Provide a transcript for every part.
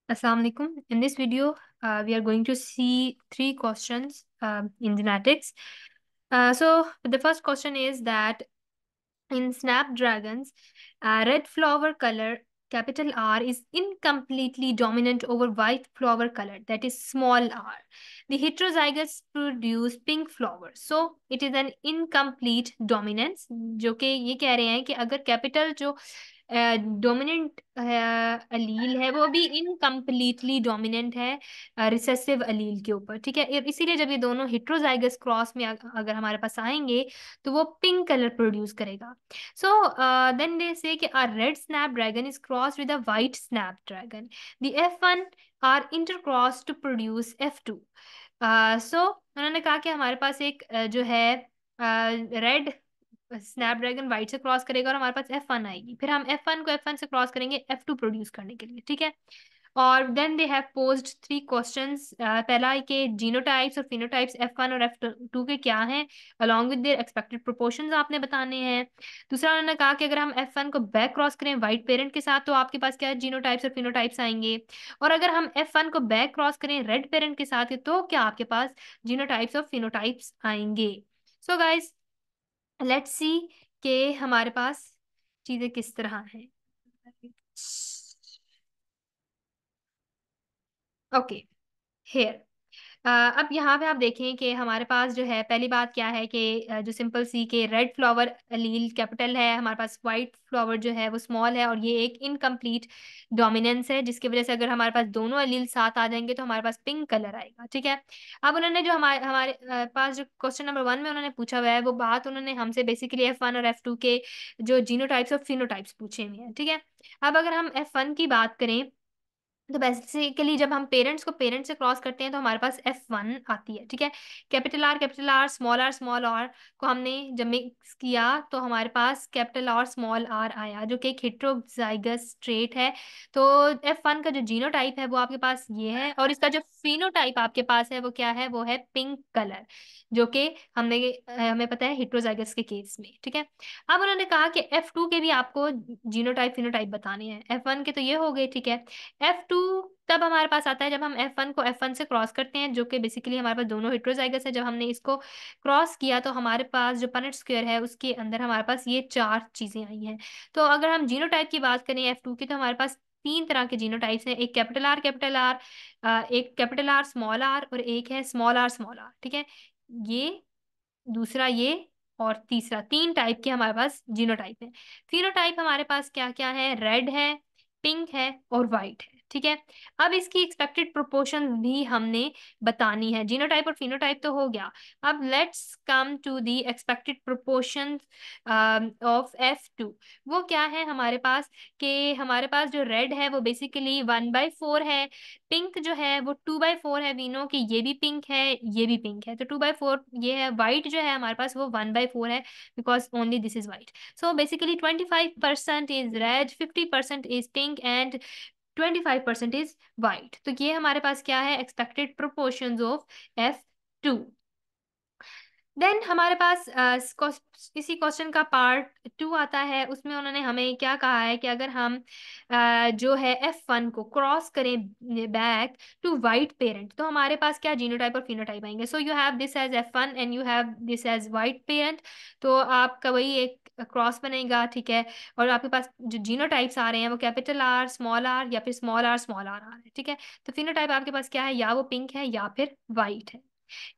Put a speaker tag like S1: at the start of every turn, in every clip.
S1: Assalamu alaikum. In this video, we are going to see three questions in genetics. So the first question is that in Snapdragons, red flower color, capital R, is incompletely dominant over white flower color, that is small r. The heterozygotes produce pink flowers. So it is an incomplete dominance, जो कि ये कह रहे हैं कि अगर capital जो dominant अलील है वो भी इनकम्प्लीटली डोमिनेंट है रिसेसिव अलील के ऊपर, ठीक है। इसीलिए जब ये दोनों हेट्रोजाइगस क्रॉस में अगर हमारे पास आएंगे तो वो पिंक कलर प्रोड्यूस करेगा। So then they say कि a red snapdragon is crossed with a white snapdragon. The F1 are intercrossed to produce F2. So उन्होंने कहा कि हमारे पास एक जो है रेड स्नैपड्रैगन वाइट से क्रॉस करेगा और हमारे पास F1 आएगी, फिर हम F1 को F1 से क्रॉस करेंगे F2 प्रोड्यूस करने के लिए, ठीक है। और then they have posed three questions. पहला है कि जीनोटाइप्स और फिनोटाइप्स F1 और F2 के क्या हैं, along with their expected proportions आपने बताने हैं। दूसरा उन्होंने कहा कि अगर हम F1 को बैक क्रॉस करें वाइट पेरेंट के साथ तो आपके पास क्या जीनोटाइप्स और फिनोटाइप्स आएंगे, और अगर हम F1 को बैक क्रॉस करें रेड पेरेंट के साथ तो क्या आपके पास जीनोटाइप्स और फिनोटाइप्स आएंगे। सो गाइस, लेट्स सी कि हमारे पास चीजें किस तरह हैं। Okay, here. अब यहाँ पे आप देखें कि हमारे पास जो है पहली बात क्या है कि जो सिंपल सी के रेड फ्लावर अलील कैपिटल है, हमारे पास वाइट फ्लावर जो है वो स्मॉल है, और ये एक इनकम्प्लीट डोमिनेंस है जिसकी वजह से अगर हमारे पास दोनों अलील साथ आ जाएंगे तो हमारे पास पिंक कलर आएगा, ठीक है। अब उन्होंने जो हमारे हमारे पास जो क्वेश्चन नंबर 1 में उन्होंने पूछा हुआ है वो बात उन्होंने हमसे बेसिकली F1 और F2 के जो जीनोटाइप्स और फिनोटाइप्स पूछे हुए हैं, ठीक है। अब अगर हम F1 की बात करें तो बेसिकली जब हम पेरेंट्स को पेरेंट से क्रॉस करते हैं तो हमारे पास F1 आती है, ठीक है। कैपिटल आर स्मॉल आर को हमने जब मिक्स किया तो हमारे पास कैपिटल आर स्मॉल आर आया, जो कि एक हेट्रोजाइगस ट्रेट है। तो F1 का जो जीनोटाइप है वो आपके पास ये है, और इसका जो फिनोटाइप आपके पास है वो क्या है, वो है पिंक कलर, जो कि हमें पता है हेट्रोजाइगस के केस में, ठीक है। अब उन्होंने कहा कि F2 के भी आपको जीनोटाइप फिनोटाइप बताने हैं। F1 के तो ये हो गए, ठीक है। F2 तब हमारे पास आता है जब हम F1 को F1 से क्रॉस करते हैं, जो कि बेसिकली हमारे पास दोनों हेट्रोजाइगस है। जब हमने इसको क्रॉस किया तो हमारे पास जो पनेट स्क्वायर है उसके अंदर हमारे पास ये चार चीजें आई हैं। तो अगर हम जीनोटाइप की बात करें F2 की तो हमारे पास तीन तरह के जीनोटाइप्स हैं, एक कैपिटल आर, एक कैपिटल आर स्मॉल आर, और एक है स्मॉल आर, ठीक है। ये दूसरा ये और तीसरा, तीन टाइप के हमारे पास जीनोटाइप है। फिनोटाइप हमारे पास क्या क्या है, रेड है, पिंक है और वाइट है, ठीक है। अब इसकी एक्सपेक्टेड प्रोपोर्शन भी हमने बतानी है। जीनोटाइप और फिनोटाइप तो हो गया। अब let's come to the expected proportion of F2। वो क्या है हमारे पास, कि हमारे पास जो रेड है वो बेसिकली 1/4 है, पिंक जो है वो 2/4 है। वी नो कि ये भी पिंक है, ये भी पिंक है, तो 2/4 ये है। वाइट जो है हमारे पास वो 1/4 है, because only this is white. So basically 25% is red, 50% is pink and 25% is white. तो ये हमारे पास क्या है, expected proportions of F2। Then हमारे पास इसी क्वेश्चन का पार्ट 2 आता है। उसमें उन्होंने हमें क्या कहा है कि अगर हम जो है F1 को क्रॉस करें बैक टू वाइट पेरेंट तो हमारे पास क्या जीनोटाइप और फिनोटाइप आएंगे। So you have this as F1 and you have this as white parent, तो आपका वही एक क्रॉस बनेगा, ठीक है। और आपके पास जो जीनोटाइप्स आ रहे हैं वो कैपिटल आर स्मॉल आर या फिर स्मॉल आर आ रहे हैं, ठीक है। तो फिनोटाइप आपके पास क्या है, या वो पिंक है या फिर वाइट है।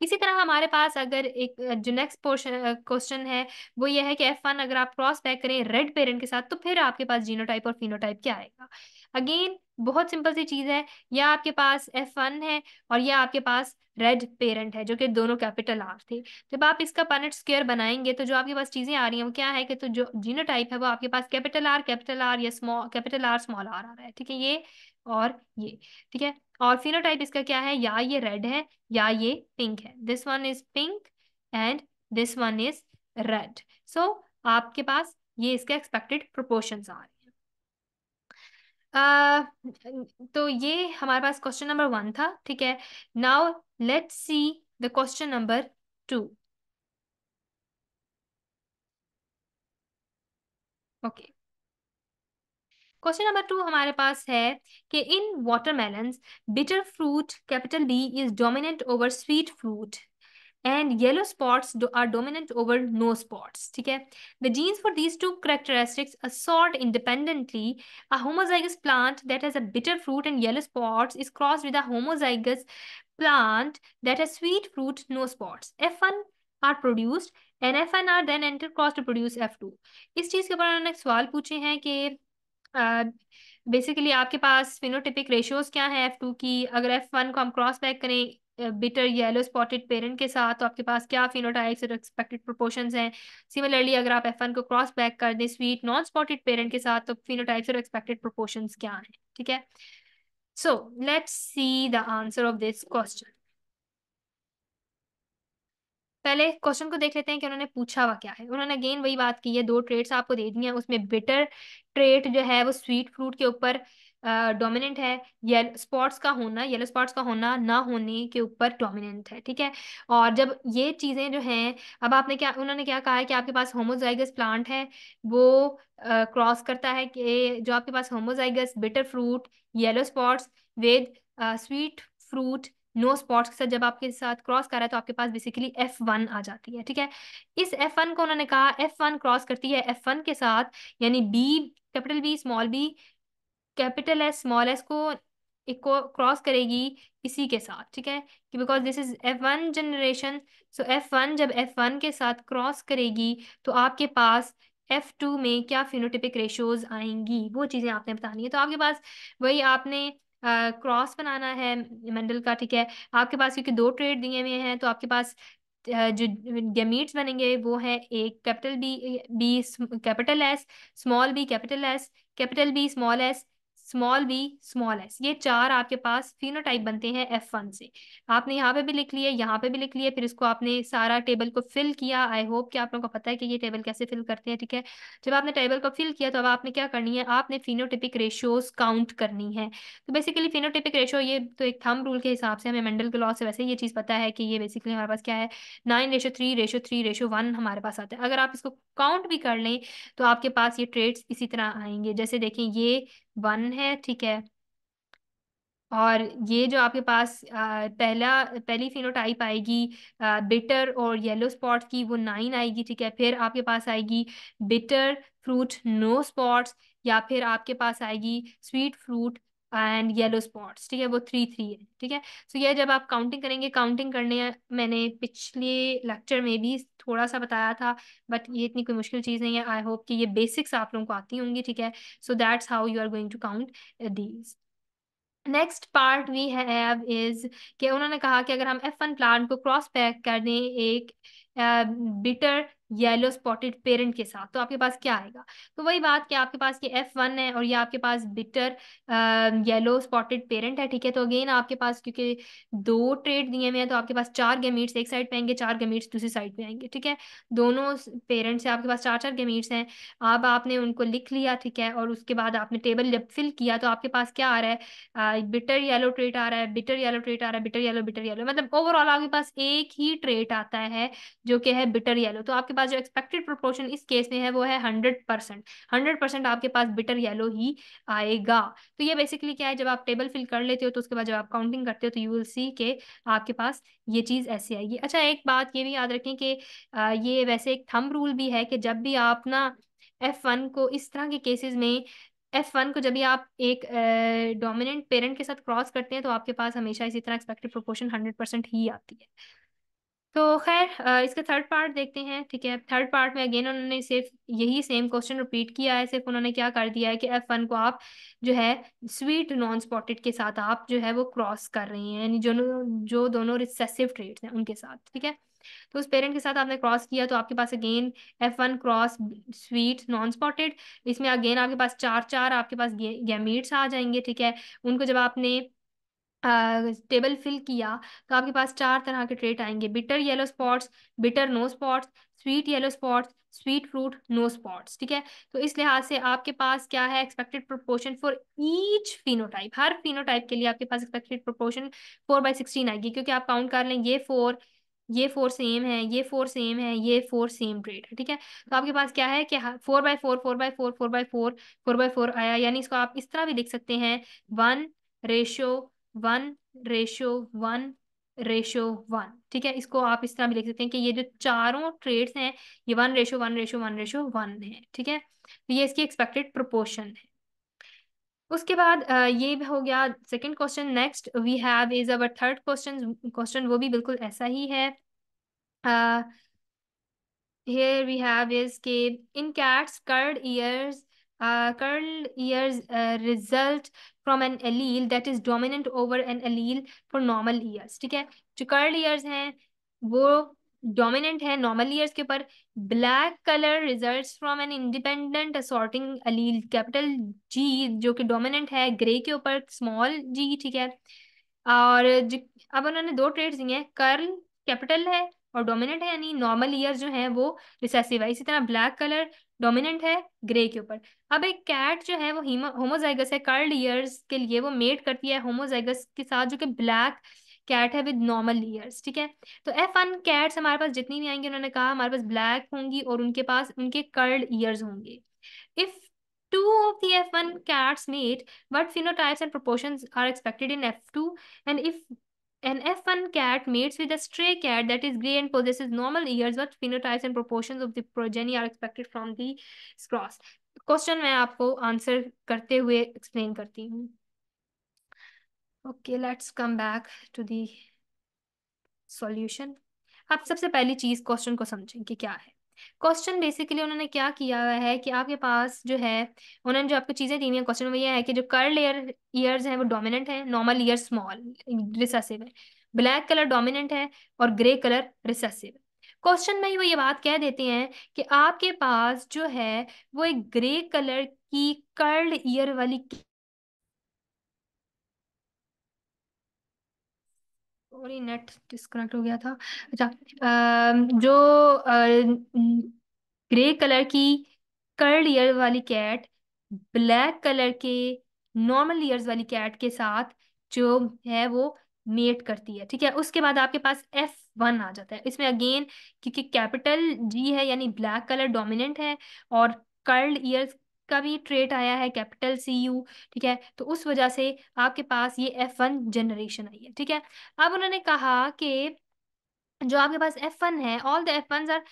S1: इसी तरह हमारे पास अगर एक जो नेक्स्ट पोर्शन क्वेश्चन है वो ये है कि F1 अगर आप क्रॉस बैक करें रेड पेरेंट के साथ तो फिर आपके पास जीनोटाइप और फिनोटाइप क्या आएगा। अगेन बहुत सिंपल सी चीज है, या आपके पास F1 है और या आपके पास रेड पेरेंट है जो कि दोनों कैपिटल आर थे। जब आप इसका पनेट स्क्वायर बनाएंगे तो जो आपके पास चीजें आ रही हैं वो क्या है कि तो जो जीनोटाइप है वो आपके पास कैपिटल आर या स्मॉल आर आ रहा है, ठीक है, ये और ये, ठीक है। और फिनोटाइप इसका क्या है, या ये रेड है या ये पिंक है। This one is pink and this one is red. So आपके पास ये इसके एक्सपेक्टेड प्रोपोर्शंस आ रहे हैं। आ, तो ये हमारे पास क्वेश्चन नंबर 1 था, ठीक है। Now let's see the question number 2। Okay, question number 2 हमारे पास है कि in watermelons bitter fruit capital B is dominant over sweet fruit and yellow spots are dominant over no spots. ठीक है, the genes for these two characteristics assort independently. A homozygous plant that has a bitter fruit and yellow spots is crossed with a homozygous plant that has sweet fruit, no spots. F1 are produced and F1 are then intercrossed to produce F2. इस चीज के ऊपर उन्होंने एक सवाल पूछे हैं कि बेसिकली आपके पास फिनोटिपिक रेशियोज क्या है F2 की, अगर F1 को हम क्रॉस बैक करें बिटर येलो स्पॉटेड पेरेंट के साथ तो आपके पास क्या फिनोटाइप्स और एक्सपेक्टेड प्रोपोर्शंस हैं। सिमिलरली अगर आप F1 को क्रॉस बैक कर दें स्वीट नॉन स्पॉटेड पेरेंट के साथ तो फिनोटाइप्स और एक्सपेक्टेड प्रोपोर्शंस क्या हैं। ठीक है, so let's see the answer of this question. पहले क्वेश्चन को देख लेते हैं कि उन्होंने पूछा हुआ क्या है। उन्होंने अगेन वही बात की है, दो ट्रेड्स आपको दे दी हैं, उसमें बिटर ट्रेट जो है वो स्वीट फ्रूट के ऊपर डोमिनेंट है, येलो स्पॉट्स का होना, येलो स्पॉट्स का होना ना होने के ऊपर डोमिनेंट है। ठीक है, और जब ये चीजें जो हैं, अब आपने क्या, उन्होंने क्या कहा है कि आपके पास होमोजाइगस प्लांट है, वो क्रॉस करता है कि जो आपके पास homozygous bitter fruit yellow spots with sweet fruit no spots के साथ जब आपके साथ क्रॉस कर रहा है तो आपके पास बेसिकली F1 आ जाती है। ठीक है, इस F1 को उन्होंने कहा F1 क्रॉस करती है F1 के साथ, यानी B capital B small B capital S small S को एक को क्रॉस करेगी इसी के साथ। ठीक है, कि because this is F1 generation, so F1 जब F1 के साथ क्रॉस करेगी तो आपके पास F2 में क्या फिनोटिपिक रेशियोज आएंगी वो चीजें आपने बतानी है। तो आपके पास वही आपने क्रॉस बनाना है मेंडल का। ठीक है, आपके पास क्योंकि दो ट्रेड दिए हुए हैं तो आपके पास जो गैमीट्स बनेंगे वो है एक capital B B capital S small B capital B small B small S, ये चार आपके पास फिनोटाइप बनते हैं F1 से। आपने यहाँ पे भी लिख लिया, यहाँ पे भी लिख लिया, फिर इसको आपने सारा टेबल को फिल किया। आई होप कि आप लोगों को पता है कि ये टेबल कैसे फिल करते हैं। ठीक है, जब आपने टेबल को फिल किया तो अब आपने क्या करनी है, आपने फिनोटिपिक रेशियोज काउंट करनी है। तो बेसिकली फिनोटिपिक रेशियो ये तो एक थंब रूल के हिसाब से हमें मेंडल के लॉ से वैसे ये चीज़ पता है कि ये बेसिकली हमारे पास क्या है, 9:3:3:1 हमारे पास आता है। अगर आप इसको काउंट भी कर लें तो आपके पास ये ट्रेड्स इसी तरह आएंगे, जैसे देखें ये 1 है। ठीक है, और ये जो आपके पास पहली फिनोटाइप आएगी बिटर और येलो स्पॉट की, वो 9 आएगी। ठीक है, फिर आपके पास आएगी बिटर फ्रूट नो स्पॉट्स, या फिर आपके पास आएगी sweet fruit and yellow spots. ठीक है, वो 3 3 है। ठीक है, सो ये जब आप काउंटिंग करेंगे, काउंटिंग करने मैंने पिछले लेक्चर में भी थोड़ा सा बताया था, बट ये इतनी कोई मुश्किल चीज़ नहीं है। आई होप कि ये बेसिक्स आप लोगों को आती होंगी। ठीक है, so that's how you are going to count these. Next part we have is कि उन्होंने कहा कि अगर हम F1 प्लांट को क्रॉस पैक कर दें एक बिटर येलो स्पॉटेड पेरेंट के साथ तो आपके पास क्या आएगा। तो वही बात कि आपके पास ये F1 है और ये आपके पास बिटर येलो स्पॉटेड पेरेंट है। ठीक है, तो अगेन आपके पास क्योंकि दो ट्रेड दिए हुए हैं तो आपके पास चार गैमीट्स एक साइड पे आएंगे, चार गैमीट्स दूसरी साइड पे आएंगे। ठीक है, दोनों पेरेंट्स से आपके पास चार चार गैमीट्स हैं। अब आपने उनको लिख लिया। ठीक है, और उसके बाद आपने टेबल जब फिल किया तो आपके पास क्या आ रहा है, बिटर येलो ट्रेट आ रहा है, बिटर येलो ट्रेट आ रहा है, बिटर येलो, मतलब ओवरऑल आपके पास एक ही ट्रेट आता है जो कि है बिटर येलो। तो आपके पास जो एक्सपेक्टेड प्रोपोर्शन इस केस में है वो है 100%। 100% आपके पास बिटर येलो ही आएगा। तो ये बेसिकली क्या है, जब आप टेबल फिल कर लेते हो तो उसके बाद जब आप काउंटिंग करते हो तो यू विल सी के आपके पास ये चीज ऐसे आएगी। अच्छा, एक बात ये भी याद रखें कि ये वैसे एक थंब रूल भी है कि जब भी आप ना F1 को इस तरह के केसेस में F1 को जब भी आप एक डोमिनेंट पेरेंट के साथ क्रॉस करते हैं तो आपके पास हमेशा इसी तरह एक्सपेक्टेड प्रोपोर्शन 100% ही आती है। तो खैर इसका थर्ड पार्ट देखते हैं। ठीक है, थर्ड पार्ट में अगेन उन्होंने सिर्फ यही सेम क्वेश्चन रिपीट किया है, सिर्फ उन्होंने क्या कर दिया है कि F1 को आप जो है स्वीट नॉन स्पॉटेड के साथ आप जो है वो क्रॉस कर रहे हैं, यानी जो जो दोनों रिसेसिव ट्रेट्स हैं उनके साथ। ठीक है, तो उस पेरेंट के साथ आपने क्रॉस किया तो आपके पास again F1 cross sweet non spotted, इसमें अगेन आपके पास चार चार आपके पास गैमीट्स आ जाएंगे। ठीक है, उनको जब आपने टेबल फिल किया तो आपके पास चार तरह के ट्रेट आएंगे, bitter yellow spots, bitter no spots, sweet yellow spots, sweet fruit no spots. ठीक है, तो इस लिहाज से आपके पास क्या है, expected proportion for each phenotype, her phenotype के लिए आपके पास एक्सपेक्टेड प्रोपोर्शन 4/16 आएगी, क्योंकि आप काउंट कर लें ये 4 ये 4 सेम है, ये 4 सेम है, ये 4 सेम ट्रेड है, ठीक है। तो आपके पास क्या है कि 4/4 4/4 4/4 4/4 आया, यानी इसको आप इस तरह भी लिख सकते हैं 1:1:1:1, ठीक है। इसको आप इस तरह भी लिख सकते हैं कि ये जो चारों ट्रेड्स हैं ये 1:1:1:1 है, ठीक है। तो ये इसकी एक्सपेक्टेड प्रोपोर्शन है। उसके बाद ये भी हो गया second question. Next we have is our third question. Question वो भी बिल्कुल ऐसा ही है। Here we have is कि in cats curled ears result from an allele that is dominant over an allele for normal ears, ठीक है। जो curled ears हैं वो dominant है normal ears के ऊपर। black color results from an independent assorting allele, capital G जो कि dominant है gray के ऊपर small g, ठीक है। और जो अब उन्होंने दो ट्रेड्स दिए हैं, कर्ल कैपिटल है और डोमिनेंट है, यानी नॉर्मल ईयर जो है वो रिसेसिव है। इसी तरह ब्लैक कलर डोमिनेंट है ग्रे के ऊपर। अब एक कैट जो है वो होमोजाइगस है, कर्ल्ड ईयर्स के लिए वो मेट करती है होमोजाइगस के साथ जो कि ब्लैक कैट है विद नॉर्मल ईयर्स, ठीक है। तो F1 कैट्स हमारे पास जितनी भी आएंगी, उन्होंने कहा हमारे पास ब्लैक होंगी और उनके पास उनके कर्ल्ड ईयर्स होंगे। If two of the F1 cats mate, what phenotypes and proportions are expected in F2? And if an F1 cat mates with a stray cat that is gray and possesses normal ears, what phenotypes and proportions of the progeny are expected from the cross? क्वेश्चन मैं आपको answer करते हुए explain करती हूँ। Okay, let's come back to the solution. आप सबसे पहली चीज क्वेश्चन को समझें कि क्या है। क्वेश्चन बेसिकली उन्होंने क्या किया हुआ है कि आपके पास जो है, उन्होंने जो आपको चीजें दी हुई हैं क्वेश्चन में, यह है कि जो कर्ल ईयर्स हैं वो डोमिनेंट है, नॉर्मल ईयर स्मॉल रिसेसिव है, ब्लैक कलर डोमिनेंट है और ग्रे कलर रिसेसिव है। क्वेश्चन में ही वो ये बात कह देते हैं कि आपके पास जो है वो एक ग्रे कलर की कर्ल्ड ईयर वाली, और ये नेट डिस्कनेक्ट हो गया था। अच्छा, जो ग्रे कलर की कर्ल्ड ईयर वाली कैट ब्लैक कलर के नॉर्मल ईयर्स वाली कैट के साथ जो है वो मेट करती है, ठीक है। उसके बाद आपके पास F1 आ जाता है इसमें अगेन, क्योंकि कैपिटल G है यानी ब्लैक कलर डोमिनेंट है और कर्ल्ड ईयर्स का भी ट्रेट आया है कैपिटल CU, ठीक है। तो उस वजह से आपके पास ये F1 जनरेशन आई है, ठीक है। अब उन्होंने कहा कि जो आपके पास F1 है, all the F1s are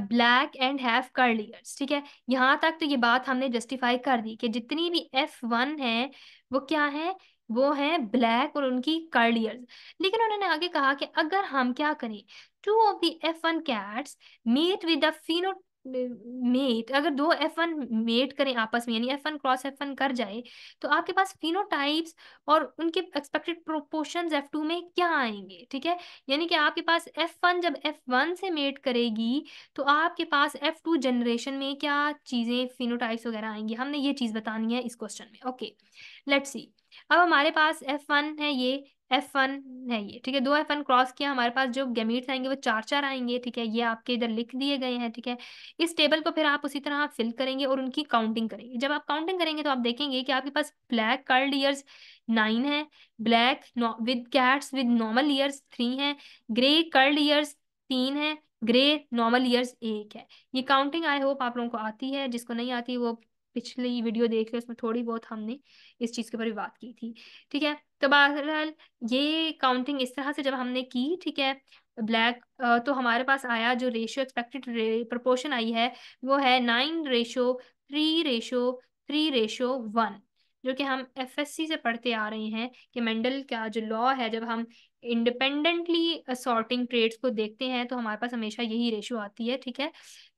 S1: black and have curl ears, ठीक है। यहाँ तक तो ये बात हमने जस्टिफाई कर दी कि जितनी भी F1 है वो क्या है, वो है ब्लैक और उनकी कर्ल ईयर्स। लेकिन उन्होंने आगे कहा कि अगर हम क्या करें, two of the F1 cats mate with the फिनो मेट, अगर दो F1 मेट करें आपस में यानी F1 क्रॉस F1 कर जाए, तो आपके पास फिनोटाइप्स और उनके एक्सपेक्टेड प्रोपोर्शंस F2 में क्या आएंगे, ठीक है। यानी कि आपके पास F1 जब F1 से मेट करेगी तो आपके पास F2 जनरेशन में क्या चीजें फिनोटाइप्स वगैरह आएंगी, हमने ये चीज बतानी है इस क्वेश्चन में। Okay, let's see. अब हमारे पास F1 है, ये F1 है, ये ठीक है। दो F1 क्रॉस किया, हमारे पास जो गैमीट्स आएंगे वो चार चार आएंगे, ठीक है। ये आपके इधर लिख दिए गए हैं, ठीक है। इस टेबल को फिर आप उसी तरह फिल करेंगे और उनकी काउंटिंग करेंगे। जब आप काउंटिंग करेंगे तो आप देखेंगे कि आपके पास ब्लैक कर्ल्ड ईयर्स 9 है, black with cats with normal years 3 है, ग्रे कर्ल्ड ईयर्स 3 है, ग्रे नॉर्मल ईयर्स 1 है। ये काउंटिंग आई होप आप लोगों को आती है, जिसको नहीं आती वो पिछली वीडियो देख ले, उसमें थोड़ी बहुत हमने इस चीज़ के ऊपर भी बात की थी, ठीक है। तो बहरहाल ये काउंटिंग इस तरह से जब हमने की, ठीक है, ब्लैक, तो हमारे पास आया जो रेशियो एक्सपेक्टेड प्रोपोर्शन आई है वो है 9:3:3:1, जो कि हम FSC से पढ़ते आ रहे हैं कि मेंडल का जो लॉ है, जब हम इंडिपेंडेंटली सॉर्टिंग ट्रेड्स को देखते हैं तो हमारे पास हमेशा यही रेशियो आती है, ठीक है।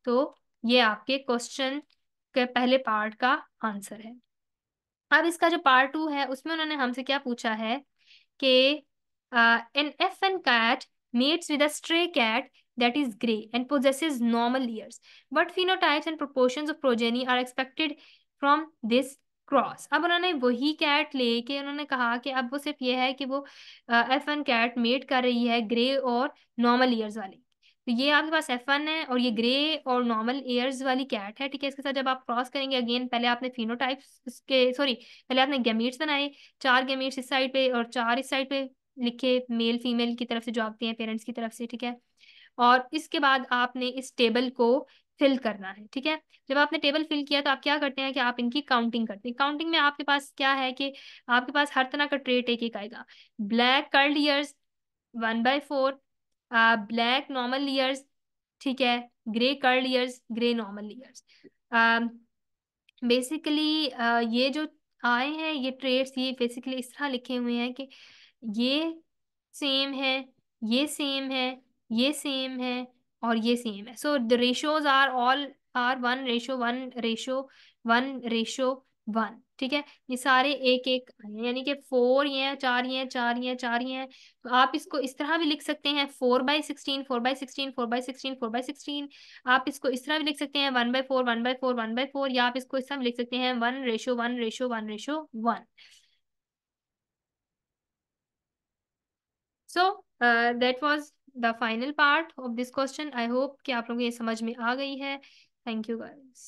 S1: तो ये आपके क्वेश्चन के पहले पार्ट का आंसर है। अब इसका जो पार्ट 2 है उसमें उन्होंने हमसे क्या पूछा है कि an F1 cat mates with a stray cat that is grey and possesses normal ears. What phenotypes and proportions of progeny are expected from this cross? अब उन्होंने वही कैट लेके उन्होंने कहा कि अब वो सिर्फ ये है कि वो F1 कैट मेट कर रही है ग्रे और नॉर्मल ईयर्स वाली। तो ये आपके पास F1 है और ये ग्रे और नॉर्मल एयर्स वाली कैट है, ठीक है। इसके साथ जब आप क्रॉस करेंगे, अगेन पहले आपने फिनोटाइप्स के सॉरी पहले आपने गैमीट्स बनाए, 4 गैमीट्स इस साइड पे और 4 इस साइड पे लिखे, मेल फीमेल की तरफ से जो आते हैं पेरेंट्स की तरफ से, ठीक है। और इसके बाद आपने इस टेबल को फिल करना है। ठीक है, जब आपने टेबल फिल किया तो आप क्या करते हैं कि आप इनकी काउंटिंग करते हैं। काउंटिंग में आपके पास क्या है कि आपके पास हर तरह का ट्रेट एक एक आएगा। Black curled years 1/4, black normal years, ठीक है, grey curled years, grey normal years. Basically ये जो आए हैं ये ट्रेड्स, ये बेसिकली इस तरह लिखे हुए हैं कि ये सेम है, ये सेम है, ये सेम है, और ये सेम है। So the ratios are all are 1:1:1:1। ठीक है, ये सारे एक एक आए हैं, यानी कि 4 ये हैं, 4 ये हैं, 4 ये हैं, 4 ये हैं। तो आप इसको इस तरह भी लिख सकते हैं 4/16, 4/16, 4/16, 4/16। आप इसको इस तरह भी लिख सकते हैं 1/4, 1/4, 1/4, या आप इसको इस तरह भी लिख सकते हैं 1:1:1:1:1। So that was the final part of this question. I hope कि आप लोगों को ये समझ में आ गई है। Thank you guys.